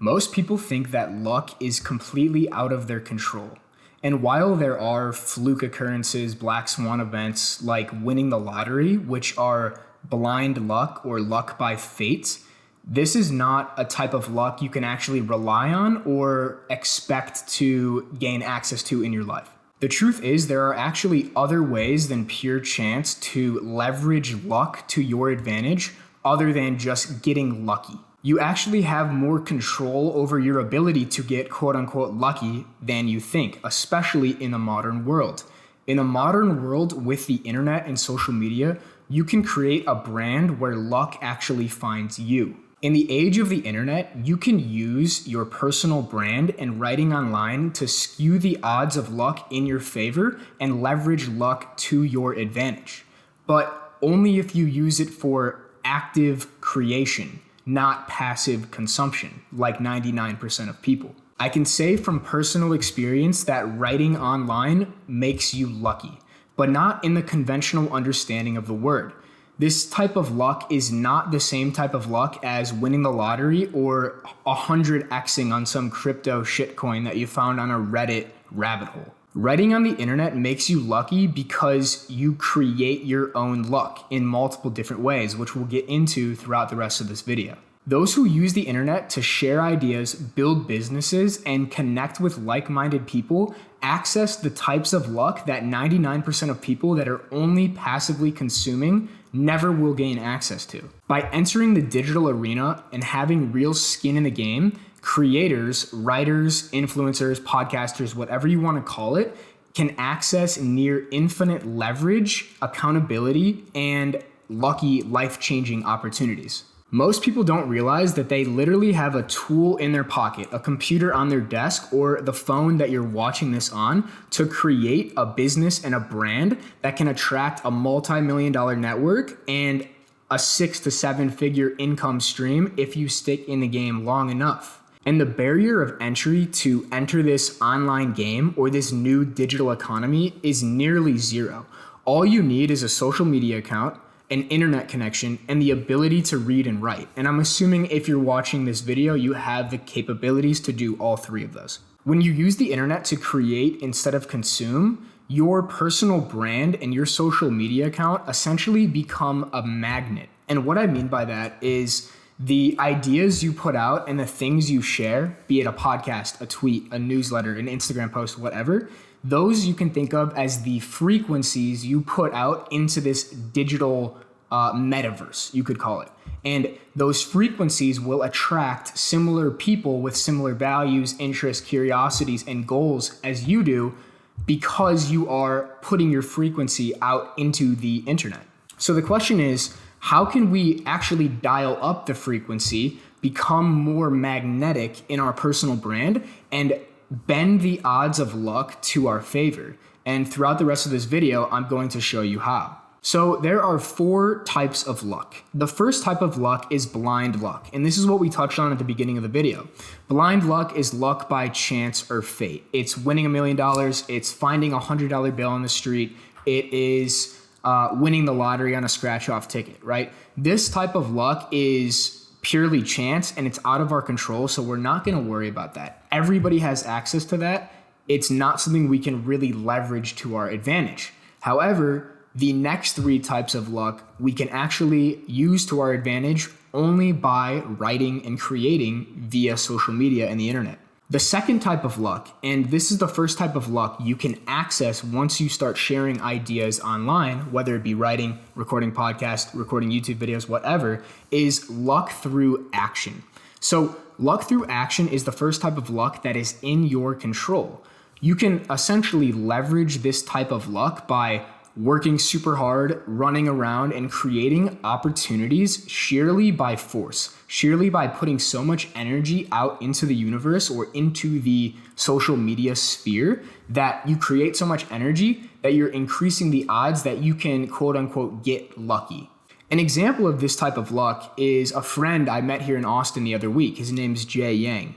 Most people think that luck is completely out of their control. And while there are fluke occurrences, black swan events like winning the lottery, which are blind luck or luck by fate, this is not a type of luck you can actually rely on or expect to gain access to in your life. The truth is, there are actually other ways than pure chance to leverage luck to your advantage other than just getting lucky. You actually have more control over your ability to get quote unquote lucky than you think, especially in the modern world. In a modern world with the internet and social media, you can create a brand where luck actually finds you. In the age of the internet, you can use your personal brand and writing online to skew the odds of luck in your favor and leverage luck to your advantage. But only if you use it for active creation, not passive consumption, like 99% of people. I can say from personal experience that writing online makes you lucky, but not in the conventional understanding of the word. This type of luck is not the same type of luck as winning the lottery or 100xing on some crypto shitcoin that you found on a Reddit rabbit hole. Writing on the internet makes you lucky because you create your own luck in multiple different ways, which we'll get into throughout the rest of this video. Those who use the internet to share ideas, build businesses, and connect with like-minded people access the types of luck that 99% of people that are only passively consuming never will gain access to. By entering the digital arena and having real skin in the game, creators, writers, influencers, podcasters, whatever you want to call it, can access near infinite leverage, accountability, and lucky life-changing opportunities. Most people don't realize that they literally have a tool in their pocket, a computer on their desk, or the phone that you're watching this on to create a business and a brand that can attract a multi-million-dollar network and a 6 to 7 figure income stream if you stick in the game long enough. And the barrier of entry to enter this online game or this new digital economy is nearly zero. All you need is a social media account, an internet connection, and the ability to read and write. And I'm assuming if you're watching this video, you have the capabilities to do all three of those. When you use the internet to create instead of consume, your personal brand and your social media account essentially become a magnet. And what I mean by that is the ideas you put out and the things you share, be it a podcast, a tweet, a newsletter, an Instagram post, whatever, those you can think of as the frequencies you put out into this digital metaverse, you could call it. And those frequencies will attract similar people with similar values, interests, curiosities, and goals as you do because you are putting your frequency out into the internet. So the question is, how can we actually dial up the frequency, become more magnetic in our personal brand, and bend the odds of luck to our favor? And throughout the rest of this video, I'm going to show you how. So there are 4 types of luck. The first type of luck is blind luck. And this is what we touched on at the beginning of the video. Blind luck is luck by chance or fate. It's winning $1 million. It's finding a $100 bill on the street. It is winning the lottery on a scratch-off ticket, right? This type of luck is purely chance and it's out of our control, so we're not going to worry about that. Everybody has access to that. It's not something we can really leverage to our advantage. However, the next 3 types of luck we can actually use to our advantage only by writing and creating via social media and the internet. The second type of luck, and this is the first type of luck you can access once you start sharing ideas online, whether it be writing, recording podcasts, recording YouTube videos, whatever, is luck through action. So luck through action is the first type of luck that is in your control. You can essentially leverage this type of luck by working super hard, running around, and creating opportunities sheerly by force, sheerly by putting so much energy out into the universe or into the social media sphere that you create so much energy that you're increasing the odds that you can quote unquote get lucky. An example of this type of luck is a friend I met here in Austin the other week. His name's Jay Yang.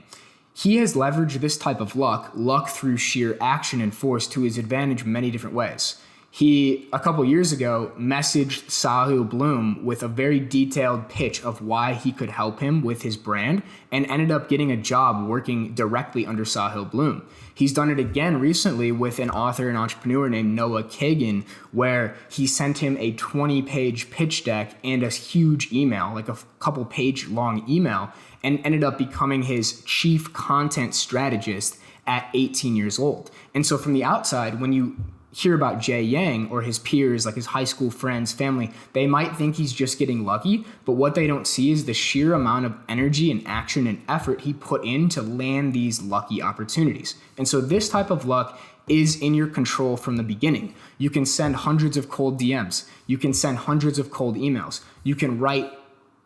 He has leveraged this type of luck through sheer action and force to his advantage in many different ways. he, a couple years ago, messaged Sahil Bloom with a very detailed pitch of why he could help him with his brand and ended up getting a job working directly under Sahil Bloom. He's done it again recently with an author and entrepreneur named Noah Kagan, where he sent him a 20-page pitch deck and a huge email, like a couple page long email, and ended up becoming his chief content strategist at 18 years old. And so from the outside, when you hear about Jay Yang or his peers, like his high school friends, family, they might think he's just getting lucky, but what they don't see is the sheer amount of energy and action and effort he put in to land these lucky opportunities. And so this type of luck is in your control from the beginning. You can send hundreds of cold DMs. You can send hundreds of cold emails. You can write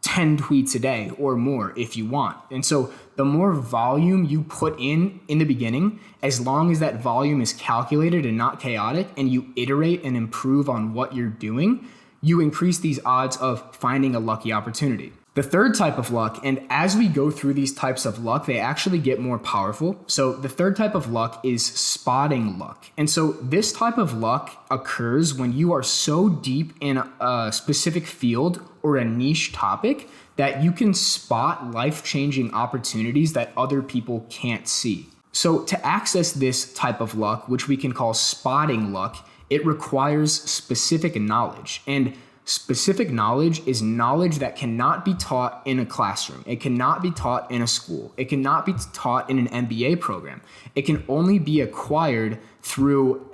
10 tweets a day or more if you want. And so the more volume you put in the beginning, as long as that volume is calculated and not chaotic, and you iterate and improve on what you're doing, you increase these odds of finding a lucky opportunity. The third type of luck, and as we go through these types of luck, they actually get more powerful. So the third type of luck is spotting luck. And so this type of luck occurs when you are so deep in a specific field or a niche topic that you can spot life-changing opportunities that other people can't see. So to access this type of luck, which we can call spotting luck, it requires specific knowledge. And specific knowledge is knowledge that cannot be taught in a classroom. It cannot be taught in a school. It cannot be taught in an MBA program. It can only be acquired through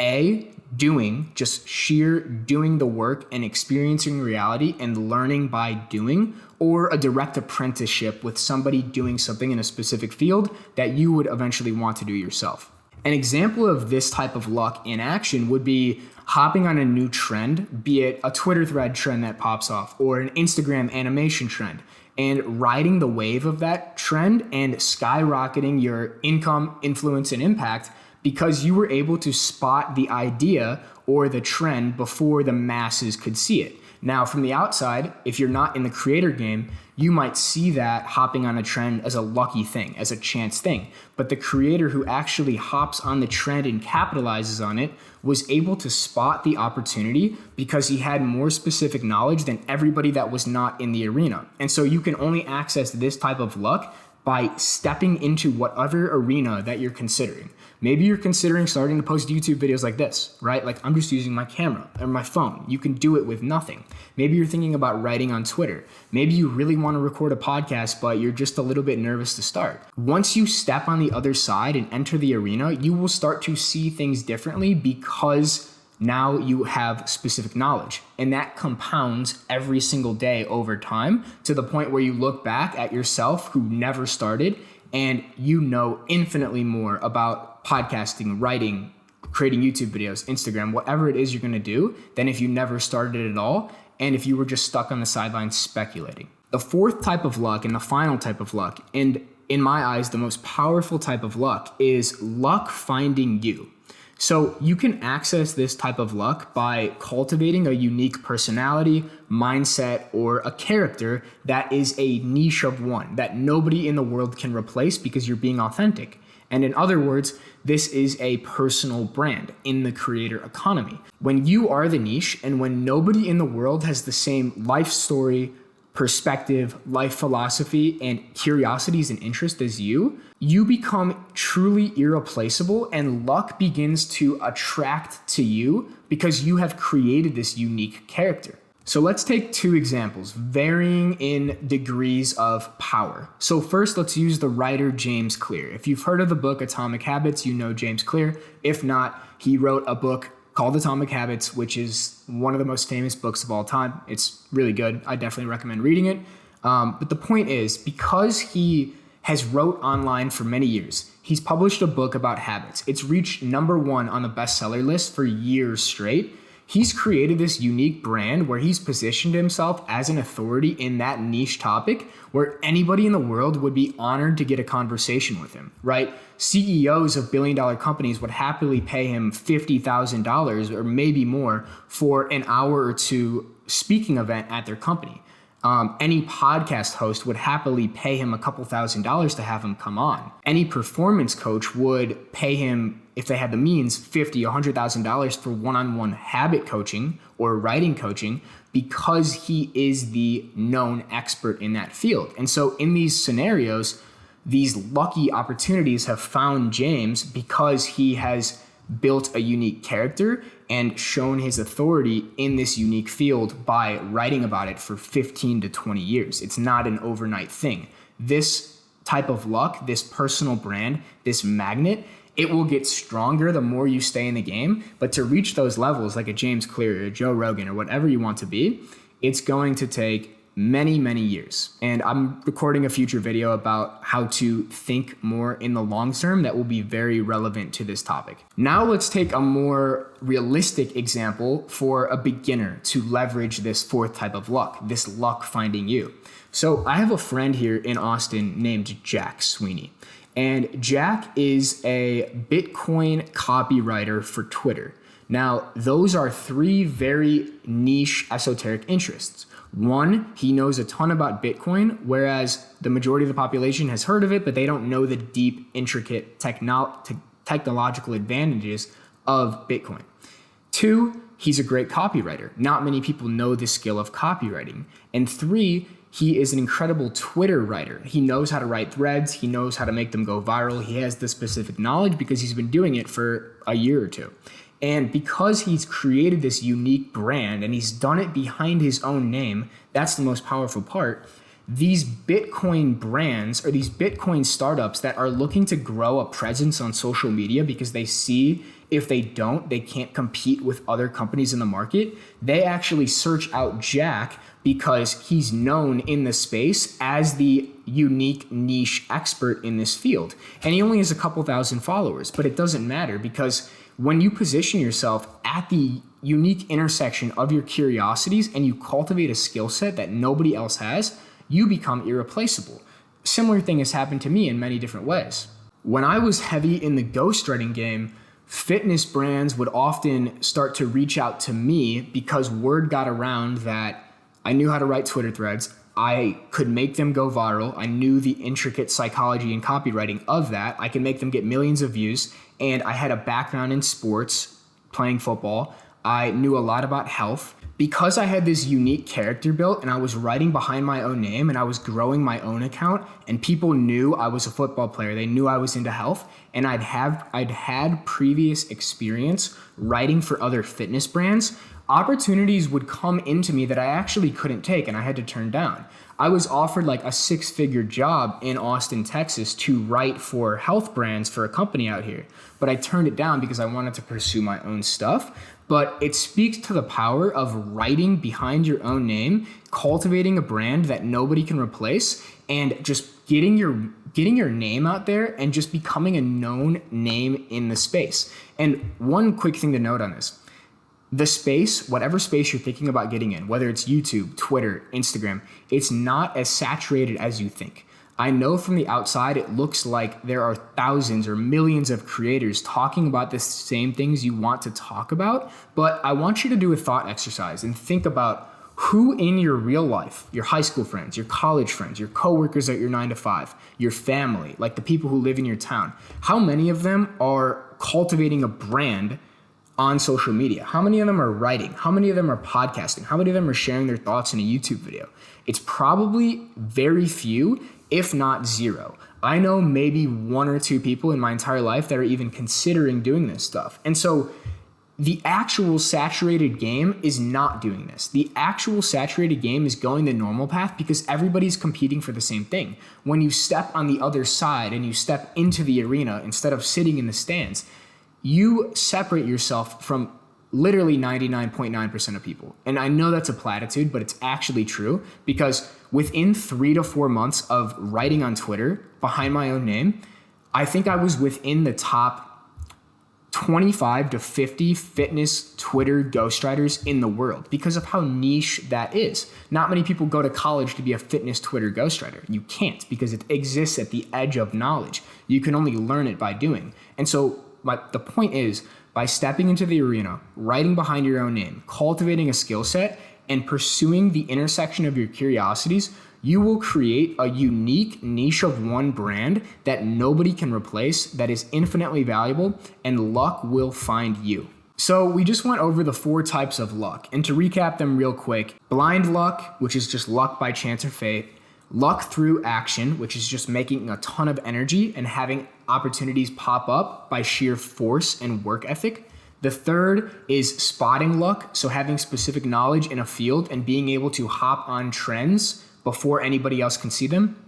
doing, just sheer doing the work and experiencing reality and learning by doing, or a direct apprenticeship with somebody doing something in a specific field that you would eventually want to do yourself. An example of this type of luck in action would be hopping on a new trend, be it a Twitter thread trend that pops off or an Instagram animation trend, and riding the wave of that trend and skyrocketing your income, influence, and impact because you were able to spot the idea or the trend before the masses could see it. Now, from the outside, if you're not in the creator game, you might see that hopping on a trend as a lucky thing, as a chance thing. But the creator who actually hops on the trend and capitalizes on it was able to spot the opportunity because he had more specific knowledge than everybody that was not in the arena. And so you can only access this type of luck by stepping into whatever arena that you're considering. Maybe you're considering starting to post YouTube videos like this, right? Like I'm just using my camera or my phone. You can do it with nothing. Maybe you're thinking about writing on Twitter. Maybe you really want to record a podcast, but you're just a little bit nervous to start. Once you step on the other side and enter the arena, you will start to see things differently because now you have specific knowledge, and that compounds every single day over time to the point where you look back at yourself who never started and you know infinitely more about podcasting, writing, creating YouTube videos, Instagram, whatever it is you're going to do than if you never started it at all and if you were just stuck on the sidelines speculating. The fourth type of luck and the final type of luck, and in my eyes the most powerful type of luck, is luck finding you. So you can access this type of luck by cultivating a unique personality, mindset, or a character that is a niche of one that nobody in the world can replace because you're being authentic. And in other words, this is a personal brand in the creator economy. When you are the niche and when nobody in the world has the same life story, perspective, life philosophy, and curiosities and interests as you become truly irreplaceable and luck begins to attract to you because you have created this unique character. So let's take two examples, varying in degrees of power. So first, let's use the writer James Clear. If you've heard of the book Atomic Habits, you know James Clear. If not, he wrote a book called Atomic Habits, which is one of the most famous books of all time. It's really good. I definitely recommend reading it. But the point is, because he has wrote online for many years, he's published a book about habits. It's reached #1 on the bestseller list for years straight. He's created this unique brand where he's positioned himself as an authority in that niche topic where anybody in the world would be honored to get a conversation with him, right? CEOs of billion-dollar companies would happily pay him $50,000 or maybe more for an hour or two speaking event at their company. Any podcast host would happily pay him a couple $1,000s to have him come on. Any performance coach would pay him, if they had the means, $50,000, $100,000 for one-on-one habit coaching or writing coaching, because he is the known expert in that field. And so in these scenarios, these lucky opportunities have found James because he has built a unique character and shown his authority in this unique field by writing about it for 15 to 20 years. It's not an overnight thing. This type of luck, this personal brand, this magnet, it will get stronger the more you stay in the game. But to reach those levels, like a James Clear or a Joe Rogan or whatever you want to be, it's going to take many, many years. And I'm recording a future video about how to think more in the long term that will be very relevant to this topic. Now let's take a more realistic example for a beginner to leverage this fourth type of luck, this luck finding you. So I have a friend here in Austin named Jack Sweeney. And Jack is a Bitcoin copywriter for Twitter. Now, those are three very niche esoteric interests. One, he knows a ton about Bitcoin, whereas the majority of the population has heard of it, but they don't know the deep, intricate technological advantages of Bitcoin. Two, he's a great copywriter. Not many people know the skill of copywriting. And three, he is an incredible Twitter writer. He knows how to write threads. He knows how to make them go viral. He has the specific knowledge because he's been doing it for a year or two. And because he's created this unique brand and he's done it behind his own name, that's the most powerful part. These Bitcoin brands or these Bitcoin startups that are looking to grow a presence on social media because they see if they don't, they can't compete with other companies in the market. They actually search out Jack because he's known in the space as the unique niche expert in this field. And he only has a couple thousand followers, but it doesn't matter because when you position yourself at the unique intersection of your curiosities and you cultivate a skill set that nobody else has, you become irreplaceable. Similar thing has happened to me in many different ways. When I was heavy in the ghostwriting game, fitness brands would often start to reach out to me because word got around that I knew how to write Twitter threads. I could make them go viral. I knew the intricate psychology and copywriting of that. I could make them get millions of views. And I had a background in sports, playing football. I knew a lot about health. Because I had this unique character built and I was writing behind my own name and I was growing my own account and people knew I was a football player. They knew I was into health and I'd had previous experience writing for other fitness brands. Opportunities would come into me that I actually couldn't take and I had to turn down. I was offered like a 6-figure job in Austin, Texas to write for health brands for a company out here. But I turned it down because I wanted to pursue my own stuff. But it speaks to the power of writing behind your own name, cultivating a brand that nobody can replace, and just getting your name out there and just becoming a known name in the space. And one quick thing to note on this. The space, whatever space you're thinking about getting in, whether it's YouTube, Twitter, Instagram, it's not as saturated as you think. I know from the outside, it looks like there are thousands or millions of creators talking about the same things you want to talk about, but I want you to do a thought exercise and think about who in your real life, your high school friends, your college friends, your coworkers at your 9 to 5, your family, like the people who live in your town, how many of them are cultivating a brand on social media? How many of them are writing? How many of them are podcasting? How many of them are sharing their thoughts in a YouTube video? It's probably very few, if not zero. I know maybe 1 or 2 people in my entire life that are even considering doing this stuff. And so the actual saturated game is not doing this. The actual saturated game is going the normal path because everybody's competing for the same thing. When you step on the other side and you step into the arena instead of sitting in the stands, you separate yourself from literally 99.9% of people. And I know that's a platitude, but it's actually true because within 3 to 4 months of writing on Twitter behind my own name, I think I was within the top 25 to 50 fitness Twitter ghostwriters in the world because of how niche that is. Not many people go to college to be a fitness Twitter ghostwriter. You can't because it exists at the edge of knowledge. You can only learn it by doing. And so the point is, by stepping into the arena, writing behind your own name, cultivating a skill set, and pursuing the intersection of your curiosities, you will create a unique niche of one brand that nobody can replace, that is infinitely valuable, and luck will find you. So we just went over the 4 types of luck. And to recap them real quick, blind luck, which is just luck by chance or fate. Luck through action, which is just making a ton of energy and having opportunities pop up by sheer force and work ethic. The third is spotting luck, so having specific knowledge in a field and being able to hop on trends before anybody else can see them.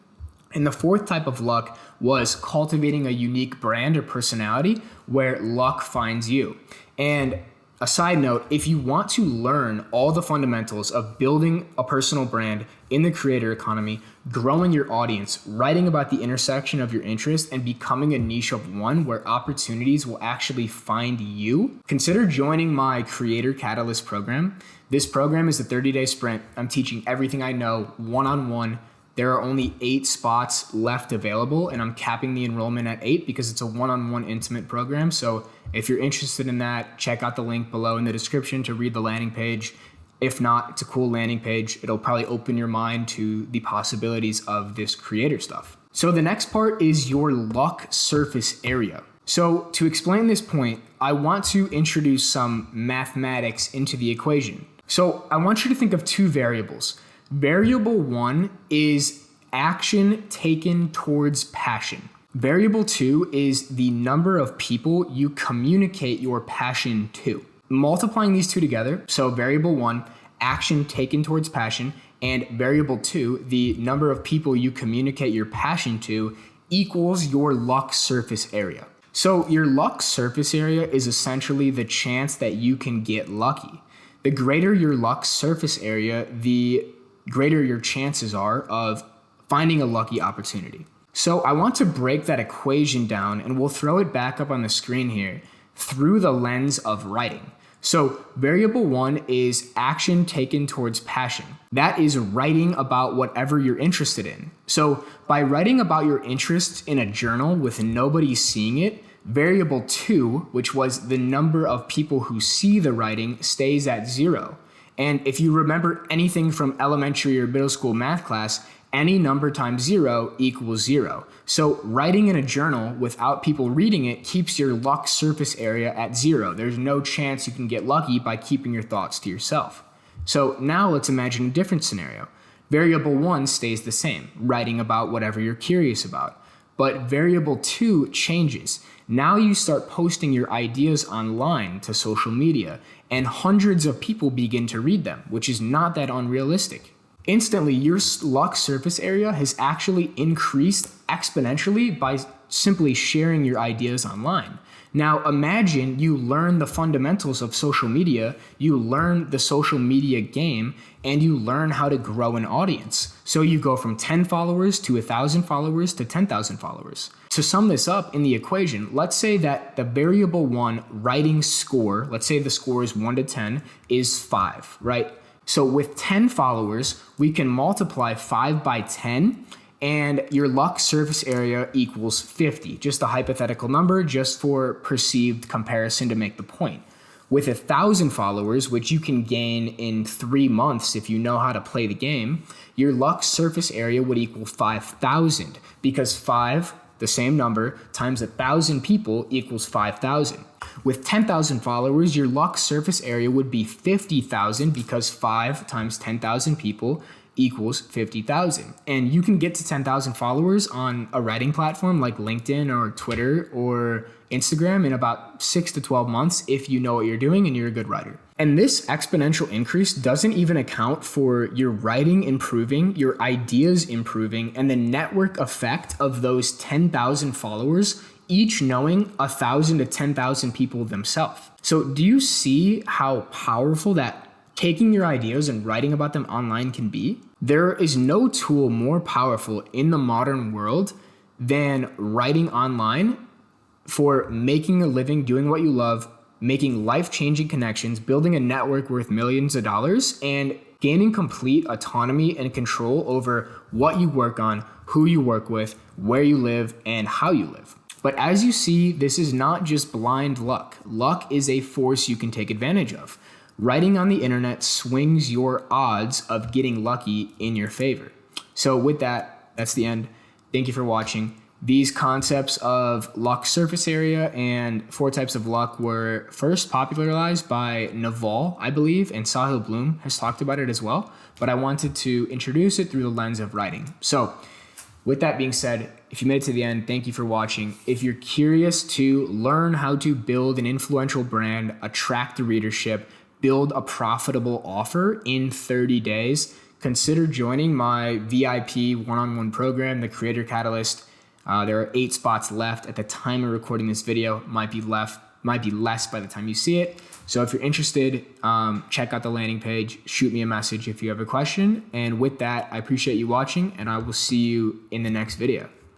And the 4th type of luck was cultivating a unique brand or personality where luck finds you. And a side note, if you want to learn all the fundamentals of building a personal brand in the creator economy, growing your audience, writing about the intersection of your interest, and becoming a niche of one where opportunities will actually find you, consider joining my Creator Catalyst program. This program is a 30-day sprint. I'm teaching everything I know one-on-one. There are only 8 spots left available, and I'm capping the enrollment at 8 because it's a one-on-one intimate program. So if you're interested in that, check out the link below in the description to read the landing page. If not, it's a cool landing page. It'll probably open your mind to the possibilities of this creator stuff. So the next part is your luck surface area. So to explain this point, I want to introduce some mathematics into the equation. So I want you to think of 2 variables. Variable 1 is action taken towards passion. Variable 2 is the number of people you communicate your passion to. Multiplying these 2 together, so variable 1, action taken towards passion, and variable 2, the number of people you communicate your passion to, equals your luck surface area. So your luck surface area is essentially the chance that you can get lucky. The greater your luck surface area, the greater your chances are of finding a lucky opportunity. So I want to break that equation down, and we'll throw it back up on the screen here through the lens of writing. So variable 1 is action taken towards passion. That is writing about whatever you're interested in. So by writing about your interests in a journal with nobody seeing it, variable 2, which was the number of people who see the writing, stays at 0. And if you remember anything from elementary or middle school math class, any number times 0 equals 0. So writing in a journal without people reading it keeps your luck surface area at 0. There's no chance you can get lucky by keeping your thoughts to yourself. So now let's imagine a different scenario. Variable 1 stays the same, writing about whatever you're curious about. But variable 2 changes. Now you start posting your ideas online to social media, and hundreds of people begin to read them, which is not that unrealistic. Instantly, your luck surface area has actually increased exponentially by simply sharing your ideas online. Now imagine you learn the fundamentals of social media, you learn the social media game, and you learn how to grow an audience. So you go from 10 followers to 1,000 followers to 10,000 followers. To sum this up in the equation, let's say that the variable 1 writing score, let's say the score is 1 to 10, is 5, right? So with 10 followers, we can multiply 5 by 10, and your luck surface area equals 50. Just a hypothetical number, just for perceived comparison to make the point. With 1,000 followers, which you can gain in 3 months if you know how to play the game, your luck surface area would equal 5,000, because 5, the same number, times 1,000 people equals 5,000. With 10,000 followers, your luck surface area would be 50,000, because 5 times 10,000 people equals 50,000. And you can get to 10,000 followers on a writing platform like LinkedIn or Twitter or Instagram in about 6 to 12 months if you know what you're doing and you're a good writer. And this exponential increase doesn't even account for your writing improving, your ideas improving, and the network effect of those 10,000 followers each knowing 1,000 to 10,000 people themselves. So do you see how powerful that taking your ideas and writing about them online can be? There is no tool more powerful in the modern world than writing online for making a living, doing what you love, making life-changing connections, building a network worth millions of dollars, and gaining complete autonomy and control over what you work on, who you work with, where you live, and how you live. But as you see, this is not just blind luck. Luck is a force you can take advantage of. Writing on the internet swings your odds of getting lucky in your favor. So with that, that's the end. Thank you for watching. These concepts of luck surface area and 4 types of luck were first popularized by Naval, I believe, and Sahil Bloom has talked about it as well. But I wanted to introduce it through the lens of writing. So with that being said, if you made it to the end, thank you for watching. If you're curious to learn how to build an influential brand, attract the readership, build a profitable offer in 30 days, consider joining my VIP one-on-one program, the Creator Catalyst. There are 8 spots left at the time of recording this video. Might be less by the time you see it. So if you're interested, check out the landing page, shoot me a message if you have a question. And with that, I appreciate you watching, and I will see you in the next video.